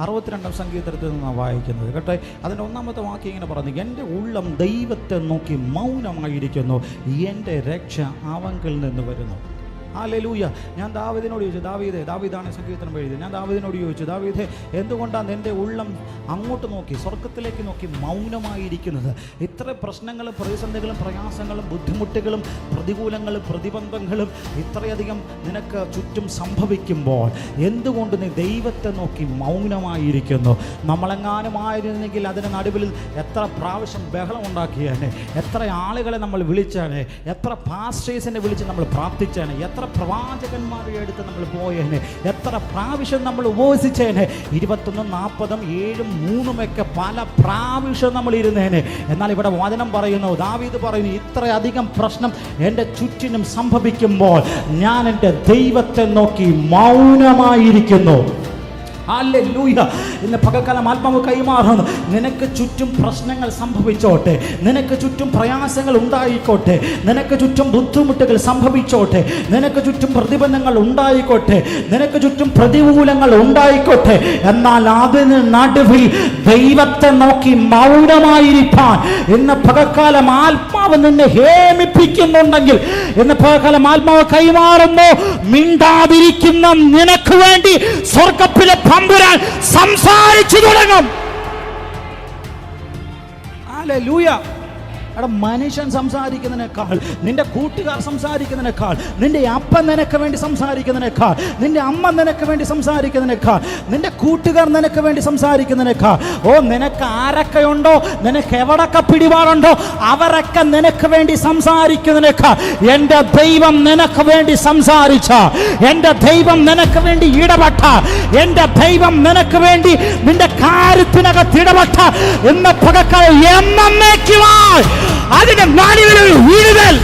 62 സങ്കീർത്തനത്തിൽ നിന്നാണ് വായിക്കുന്നത് കേട്ടെ. അതിൻ്റെ 1-ാമത്തെ വാക്യം ഇങ്ങനെ പറഞ്ഞു, എൻ്റെ ഉള്ളം ദൈവത്തെ നോക്കി മൗനമായിരിക്കുന്നു, എൻ്റെ രക്ഷ അവങ്കിൽ നിന്ന് വരുന്നു. ഹല്ലേലൂയ. ഞാൻ ദാവീദിനോട് ചോദിച്ചു, ദാവീദാണ് സങ്കീർത്തനം എഴുതിയത്. ഞാൻ ദാവീദിനോട് ചോദിച്ചു, ദാവീദേ, എന്തുകൊണ്ടാണ് എൻ്റെ ഉള്ളം അങ്ങോട്ട് നോക്കി, സ്വർഗത്തിലേക്ക് നോക്കി മൗനമായിരിക്കുന്നത്? ഇത്ര പ്രശ്നങ്ങളും പ്രതിസന്ധികളും പ്രയാസങ്ങളും ബുദ്ധിമുട്ടുകളും പ്രതികൂലങ്ങളും പ്രതിബന്ധങ്ങളും ഇത്രയധികം നിനക്ക് ചുറ്റും സംഭവിക്കുമ്പോൾ എന്തുകൊണ്ട് നീ ദൈവത്തെ നോക്കി മൗനമായിരിക്കുന്നു? നമ്മളെങ്ങാനും ആയിരുന്നെങ്കിൽ അതിന് നടുവിൽ എത്ര പ്രാവശ്യം ബഹളം ഉണ്ടാക്കിയേനെ, എത്ര ആളുകളെ നമ്മൾ വിളിച്ചാണ്, എത്ര പാസ്റ്റേഴ്സിനെ വിളിച്ച് നമ്മൾ പ്രാർത്ഥിച്ചാണ്, എത്ര പ്രവാചകന്മാരെ എടുത്ത് നമ്മൾ പോയേനെ, എത്ര പ്രാവശ്യം നമ്മൾ ഉപവസിച്ചേനെ. 21, 40, 7, 3 പല പ്രാവശ്യം നമ്മൾ ഇരുന്നേനെ. എന്നാൽ ഇവിടെ വചനം പറയുന്നു, ദാവീദ് പറയുന്നു, ഇത്രയധികം പ്രശ്നം എൻ്റെ ചുറ്റിനും സംഭവിക്കുമ്പോൾ ഞാൻ എൻ്റെ ദൈവത്തെ നോക്കി മൗനമായിരിക്കുന്നു. ഹല്ലേലൂയ. ഇന്ന് പകൽക്കാലം ആത്മാവ് കൈമാറുന്നു. നിനക്ക് ചുറ്റും പ്രശ്നങ്ങൾ സംഭവിച്ചോട്ടെ, നിനക്ക് ചുറ്റും പ്രയാസങ്ങൾ ഉണ്ടായിക്കോട്ടെ, നിനക്ക് ചുറ്റും ബുദ്ധിമുട്ടുകൾ സംഭവിച്ചോട്ടെ, നിനക്ക് ചുറ്റും പ്രതിബന്ധങ്ങൾ ഉണ്ടായിക്കോട്ടെ, നിനക്ക് ചുറ്റും പ്രതികൂലങ്ങൾ ഉണ്ടായിക്കോട്ടെ, എന്നാൽ അതിന് നടുവിൽ ദൈവത്തെ നോക്കി മൗനമായിരിക്കാൻ ഇന്ന് പകൽക്കാലം ആത്മാവ് നിന്നെ ഹേമിപ്പിക്കുന്നുണ്ടെങ്കിൽ, ഇന്ന് പകൽക്കാലം ആത്മാവ് കൈമാറുന്നു. മിണ്ടാതിരിക്കുന്ന നിനക്ക് വേണ്ടി സ്വർഗ്ഗത്തിലെ തമ്പുരാൻ സംസാരിച്ചു തുടങ്ങും. ഹല്ലേലൂയ. മനുഷ്യൻ സംസാരിക്കുന്നതിനേക്കാൾ, നിന്റെ കൂട്ടുകാർ സംസാരിക്കുന്നതിനേക്കാൾ, നിന്റെ അപ്പൻ നിനക്ക് വേണ്ടി സംസാരിക്കുന്നതിനേക്കാൾ, നിന്റെ അമ്മ നിനക്ക് വേണ്ടി സംസാരിക്കുന്നതിനേക്കാൾ, നിന്റെ കൂട്ടുകാർ നിനക്ക് വേണ്ടി സംസാരിക്കുന്നതിനേക്കാൾ, നിനക്ക് ആരൊക്കെയുണ്ടോ, നിനക്ക് എവിടൊക്കെ പിടിപാടുണ്ടോ, അവരൊക്കെ നിനക്ക് വേണ്ടി സംസാരിക്കുന്നതിനേക്കാൾ എൻ്റെ ദൈവം നിനക്ക് വേണ്ടി സംസാരിച്ച, എൻ്റെ ദൈവം നിനക്ക് വേണ്ടി ഇടപെട്ട, എൻ്റെ ദൈവം നിനക്ക് വേണ്ടി നിന്റെ കാര്യത്തിനകത്ത് ഇടപെട്ട ഇന്ന് പകൽക്കാലം എന്നേക്കുമായി അതിന്റെ നാളികളിൽ വീഴുതൽ